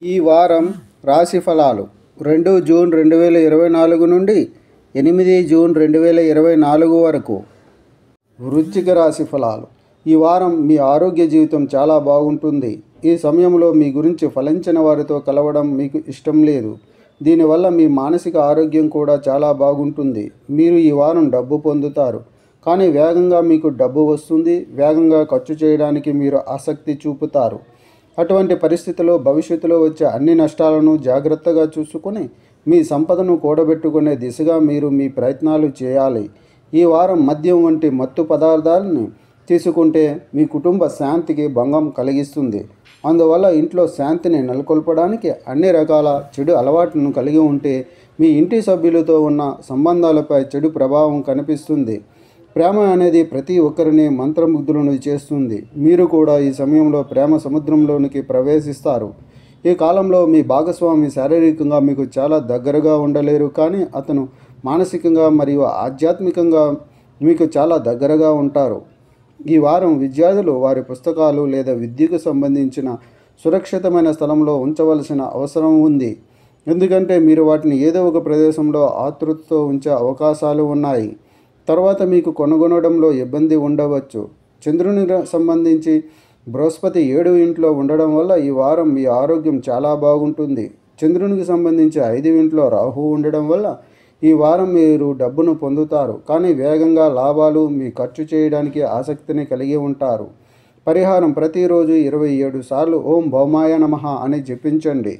ఈ వారం రాశి ఫలాలు 2 జూన్ 2024 నుండి 8 జూన్ 2024 వరకు. వృశ్చిక రాశి ఫలాలు. ఈ వారం మీ ఆరోగ్య జీవితం చాలా బాగుంటుంది. ఈ సమయంలో మీ గురించి ఫలించిన వారితో కలవడం మీకు ఇష్టం లేదు. దీనివల్ల మీ మానసిక ఆరోగ్యం కూడా చాలా బాగుంటుంది. మీరు ఈ వారం డబ్బు పొందుతారు, కానీ వేగంగా మీకు డబ్బు వస్తుంది. వేగంగా ఖర్చు చేయడానికి మీరు ఆసక్తి చూపుతారు. అటువంటి పరిస్థితిలో భవిష్యత్తులో వచ్చే అన్ని నష్టాలను జాగ్రత్తగా చూసుకొని మీ సంపదను కూడబెట్టుకునే దిశగా మీరు మీ ప్రయత్నాలు చేయాలి. ఈ వారం మద్యం వంటి మత్తు పదార్థాలను తీసుకుంటే మీ కుటుంబ శాంతికి భంగం కలిగిస్తుంది. అందువల్ల ఇంట్లో శాంతిని నెలకొల్పడానికి అన్ని రకాల చెడు అలవాట్లను కలిగి ఉంటే మీ ఇంటి సభ్యులతో ఉన్న సంబంధాలపై చెడు ప్రభావం కనిపిస్తుంది. ప్రేమ అనేది ప్రతి ఒక్కరిని మంత్రముగ్ధులను చేస్తుంది. మీరు కూడా ఈ సమయంలో ప్రేమ సముద్రంలోనికి ప్రవేశిస్తారు. ఈ కాలంలో మీ భాగస్వామి శారీరకంగా మీకు చాలా దగ్గరగా ఉండలేరు, కానీ అతను మానసికంగా మరియు ఆధ్యాత్మికంగా మీకు చాలా దగ్గరగా ఉంటారు. ఈ వారం విద్యార్థులు వారి పుస్తకాలు లేదా విద్యకు సంబంధించిన సురక్షితమైన స్థలంలో ఉంచవలసిన అవసరం ఉంది, ఎందుకంటే మీరు వాటిని ఏదో ఒక ప్రదేశంలో ఆతృతతో ఉంచే అవకాశాలు ఉన్నాయి. తర్వాత మీకు కొనుగొనడంలో ఇబ్బంది ఉండవచ్చు. చంద్రుని సంబంధించి బృహస్పతి 7వ ఇంట్లో ఉండడం వల్ల ఈ వారం మీ ఆరోగ్యం చాలా బాగుంటుంది. చంద్రునికి సంబంధించి 5వ ఇంట్లో రాహు ఉండడం వల్ల ఈ వారం మీరు డబ్బును పొందుతారు, కానీ వేగంగా లాభాలు మీ ఖర్చు చేయడానికి ఆసక్తిని కలిగి ఉంటారు. పరిహారం: ప్రతిరోజు 27 సార్లు ఓం భౌమాయ నమః అని జపించండి.